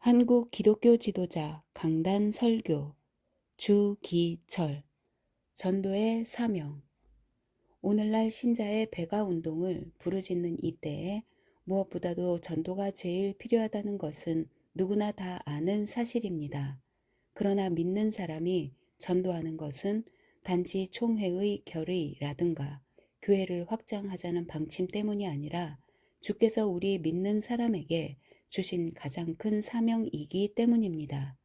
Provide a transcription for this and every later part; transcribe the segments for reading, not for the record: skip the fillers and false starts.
한국 기독교 지도자 강단 설교 주기철 전도의 사명. 오늘날 신자의 배가 운동을 부르짖는 이때에 무엇보다도 전도가 제일 필요하다는 것은 누구나 다 아는 사실입니다. 그러나 믿는 사람이 전도하는 것은 단지 총회의 결의라든가 교회를 확장하자는 방침 때문이 아니라 주께서 우리 믿는 사람에게 주신 가장 큰 사명이기 때문입니다.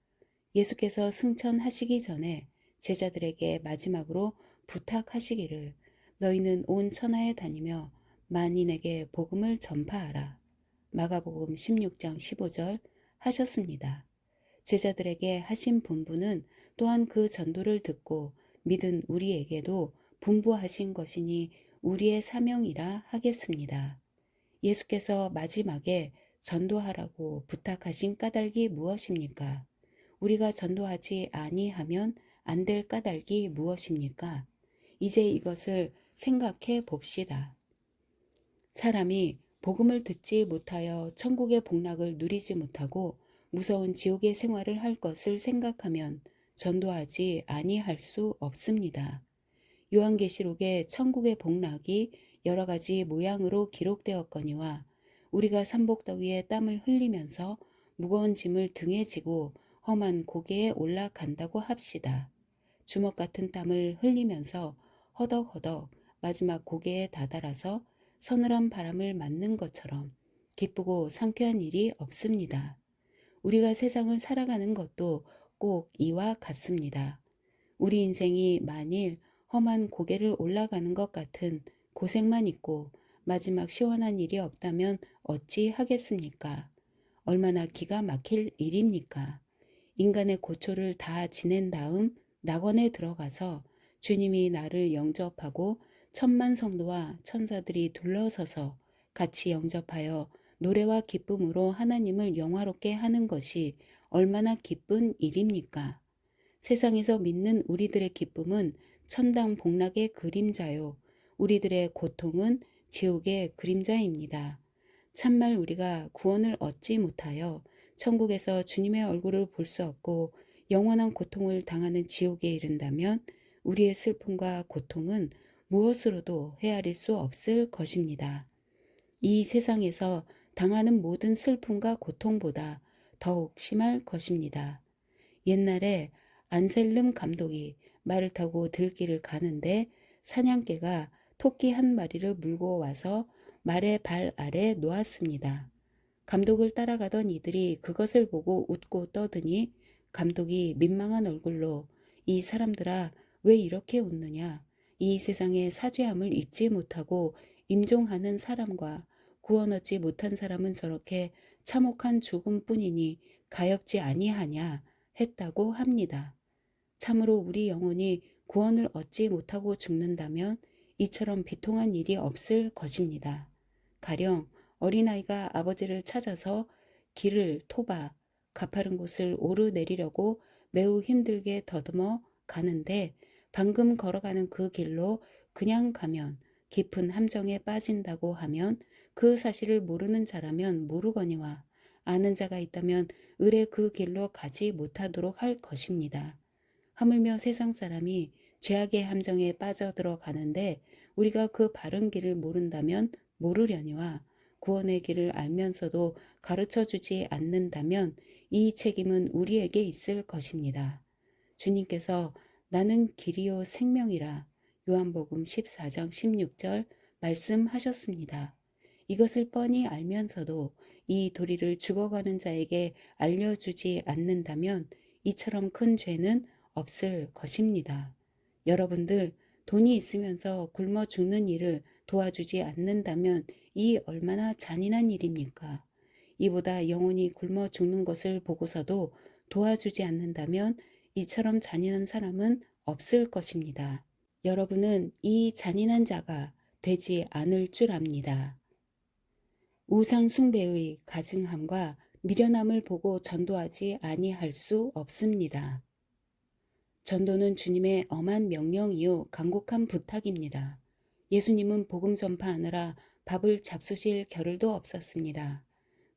예수께서 승천하시기 전에 제자들에게 마지막으로 부탁하시기를 너희는 온 천하에 다니며 만인에게 복음을 전파하라. 마가복음 16장 15절 하셨습니다. 제자들에게 하신 분부는 또한 그 전도를 듣고 믿은 우리에게도 분부하신 것이니 우리의 사명이라 하겠습니다. 예수께서 마지막에 전도하라고 부탁하신 까닭이 무엇입니까? 우리가 전도하지 아니하면 안 될 까닭이 무엇입니까? 이제 이것을 생각해 봅시다. 사람이 복음을 듣지 못하여 천국의 복락을 누리지 못하고 무서운 지옥의 생활을 할 것을 생각하면 전도하지 아니할 수 없습니다. 요한계시록에 천국의 복락이 여러 가지 모양으로 기록되었거니와 우리가 삼복더위에 땀을 흘리면서 무거운 짐을 등에 지고 험한 고개에 올라간다고 합시다. 주먹 같은 땀을 흘리면서 허덕허덕 마지막 고개에 다다라서 서늘한 바람을 맞는 것처럼 기쁘고 상쾌한 일이 없습니다. 우리가 세상을 살아가는 것도 꼭 이와 같습니다. 우리 인생이 만일 험한 고개를 올라가는 것 같은 고생만 있고 마지막 시원한 일이 없다면 어찌 하겠습니까? 얼마나 기가 막힐 일입니까? 인간의 고초를 다 지낸 다음 낙원에 들어가서 주님이 나를 영접하고 천만 성도와 천사들이 둘러서서 같이 영접하여 노래와 기쁨으로 하나님을 영화롭게 하는 것이 얼마나 기쁜 일입니까? 세상에서 믿는 우리들의 기쁨은 천당 복락의 그림자요. 우리들의 고통은 지옥의 그림자입니다. 참말 우리가 구원을 얻지 못하여 천국에서 주님의 얼굴을 볼 수 없고 영원한 고통을 당하는 지옥에 이른다면 우리의 슬픔과 고통은 무엇으로도 헤아릴 수 없을 것입니다. 이 세상에서 당하는 모든 슬픔과 고통보다 더욱 심할 것입니다. 옛날에 안셀름 감독이 말을 타고 들길을 가는데 사냥개가 토끼 한 마리를 물고 와서 말의 발 아래 놓았습니다. 감독을 따라가던 이들이 그것을 보고 웃고 떠드니 감독이 민망한 얼굴로 이 사람들아 왜 이렇게 웃느냐? 이 세상에 사죄함을 입지 못하고 임종하는 사람과 구원 얻지 못한 사람은 저렇게 참혹한 죽음뿐이니 가엾지 아니하냐 했다고 합니다. 참으로 우리 영혼이 구원을 얻지 못하고 죽는다면 이처럼 비통한 일이 없을 것입니다. 가령 어린아이가 아버지를 찾아서 길을 토바 가파른 곳을 오르내리려고 매우 힘들게 더듬어 가는데 방금 걸어가는 그 길로 그냥 가면 깊은 함정에 빠진다고 하면 그 사실을 모르는 자라면 모르거니와 아는 자가 있다면 을에 그 길로 가지 못하도록 할 것입니다. 하물며 세상 사람이 죄악의 함정에 빠져들어 가는데 우리가 그 바른 길을 모른다면 모르려니와 구원의 길을 알면서도 가르쳐주지 않는다면 이 책임은 우리에게 있을 것입니다. 주님께서 나는 길이요 생명이라 요한복음 14장 16절 말씀하셨습니다. 이것을 뻔히 알면서도 이 도리를 죽어가는 자에게 알려주지 않는다면 이처럼 큰 죄는 없을 것입니다. 여러분들 돈이 있으면서 굶어 죽는 일을 도와주지 않는다면 이 얼마나 잔인한 일입니까? 이보다 영혼이 굶어 죽는 것을 보고서도 도와주지 않는다면 이처럼 잔인한 사람은 없을 것입니다. 여러분은 이 잔인한 자가 되지 않을 줄 압니다. 우상 숭배의 가증함과 미련함을 보고 전도하지 아니할 수 없습니다. 전도는 주님의 엄한 명령이요 간곡한 부탁입니다. 예수님은 복음 전파하느라 밥을 잡수실 겨를도 없었습니다.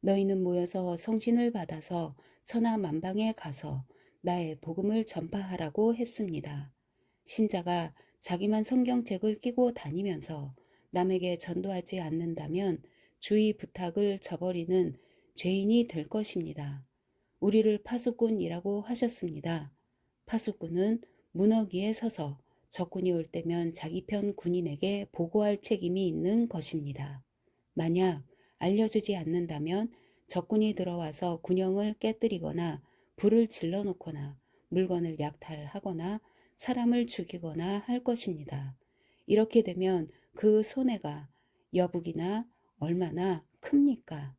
너희는 모여서 성신을 받아서 천하 만방에 가서 나의 복음을 전파하라고 했습니다. 신자가 자기만 성경책을 끼고 다니면서 남에게 전도하지 않는다면 주의 부탁을 저버리는 죄인이 될 것입니다. 우리를 파수꾼이라고 하셨습니다. 파수꾼은 문어기에 서서 적군이 올 때면 자기 편 군인에게 보고할 책임이 있는 것입니다. 만약 알려주지 않는다면 적군이 들어와서 군영을 깨뜨리거나 불을 질러놓거나 물건을 약탈하거나 사람을 죽이거나 할 것입니다. 이렇게 되면 그 손해가 여북이나 얼마나 큽니까?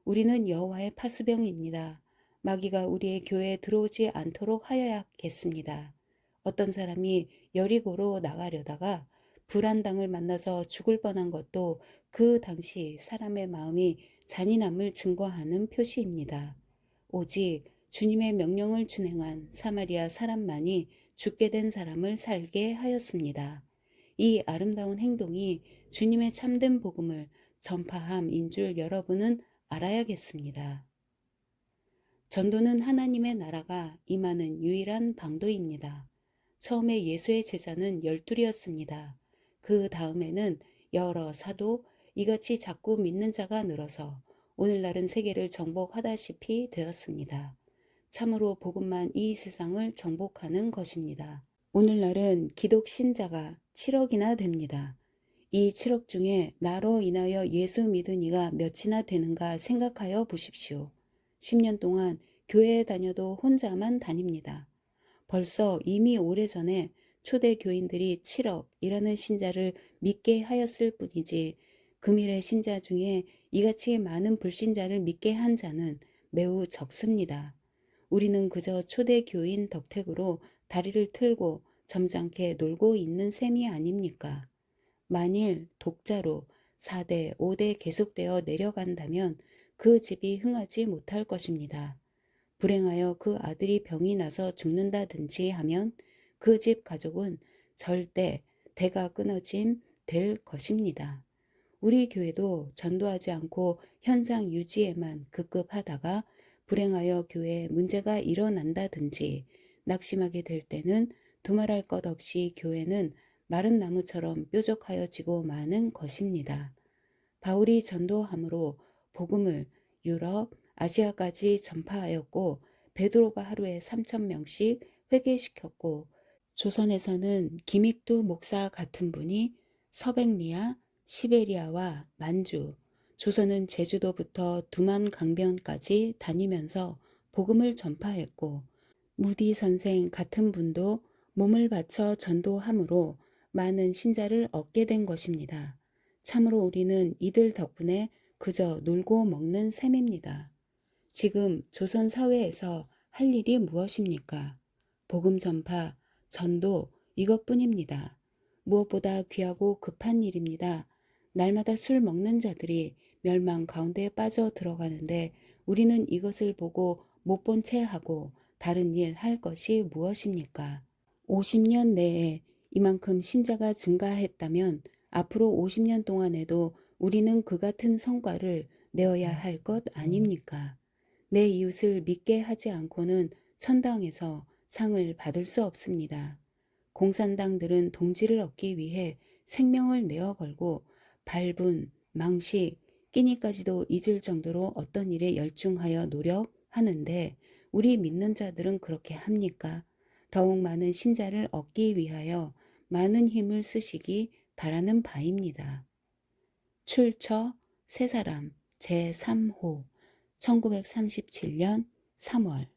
우리는 여호와의 파수병입니다. 마귀가 우리의 교회에 들어오지 않도록 하여야겠습니다. 어떤 사람이 여리고로 나가려다가 불안당을 만나서 죽을 뻔한 것도 그 당시 사람의 마음이 잔인함을 증거하는 표시입니다. 오직 주님의 명령을 준행한 사마리아 사람만이 죽게 된 사람을 살게 하였습니다. 이 아름다운 행동이 주님의 참된 복음을 전파함인 줄 여러분은 알아야겠습니다. 전도는 하나님의 나라가 임하는 유일한 방도입니다. 처음에 예수의 제자는 12이었습니다. 그 다음에는 여러 사도, 이같이 자꾸 믿는 자가 늘어서 오늘날은 세계를 정복하다시피 되었습니다. 참으로 복음만 이 세상을 정복하는 것입니다. 오늘날은 기독 신자가 7억이나 됩니다. 이 7억 중에 나로 인하여 예수 믿은 이가 몇이나 되는가 생각하여 보십시오. 10년 동안 교회에 다녀도 혼자만 다닙니다. 벌써 이미 오래전에 초대 교인들이 7억이라는 신자를 믿게 하였을 뿐이지 금일의 신자 중에 이같이 많은 불신자를 믿게 한 자는 매우 적습니다. 우리는 그저 초대 교인 덕택으로 다리를 틀고 점잖게 놀고 있는 셈이 아닙니까? 만일 독자로 4대, 5대 계속되어 내려간다면 그 집이 흥하지 못할 것입니다. 불행하여 그 아들이 병이 나서 죽는다든지 하면 그 집 가족은 절대 대가 끊어짐 될 것입니다. 우리 교회도 전도하지 않고 현상 유지에만 급급하다가 불행하여 교회에 문제가 일어난다든지 낙심하게 될 때는 두말할 것 없이 교회는 마른 나무처럼 뾰족하여지고 마는 것입니다. 바울이 전도함으로 복음을 유럽, 아시아까지 전파하였고 베드로가 하루에 3,000명씩 회개시켰고 조선에서는 김익두 목사 같은 분이 서백리아, 시베리아와 만주, 조선은 제주도부터 두만 강변까지 다니면서 복음을 전파했고 무디 선생 같은 분도 몸을 바쳐 전도함으로 많은 신자를 얻게 된 것입니다. 참으로 우리는 이들 덕분에 그저 놀고 먹는 셈입니다. 지금 조선 사회에서 할 일이 무엇입니까? 복음 전파, 전도 이것뿐입니다. 무엇보다 귀하고 급한 일입니다. 날마다 술 먹는 자들이 멸망 가운데 빠져 들어가는데 우리는 이것을 보고 못 본 채 하고 다른 일 할 것이 무엇입니까? 50년 내에 이만큼 신자가 증가했다면 앞으로 50년 동안에도 우리는 그 같은 성과를 내어야 할 것 아닙니까? 내 이웃을 믿게 하지 않고는 천당에서 상을 받을 수 없습니다. 공산당들은 동지를 얻기 위해 생명을 내어 걸고 발분, 망식, 끼니까지도 잊을 정도로 어떤 일에 열중하여 노력하는데 우리 믿는 자들은 그렇게 합니까? 더욱 많은 신자를 얻기 위하여 많은 힘을 쓰시기 바라는 바입니다. 출처 세 사람 제3호 1937년 3월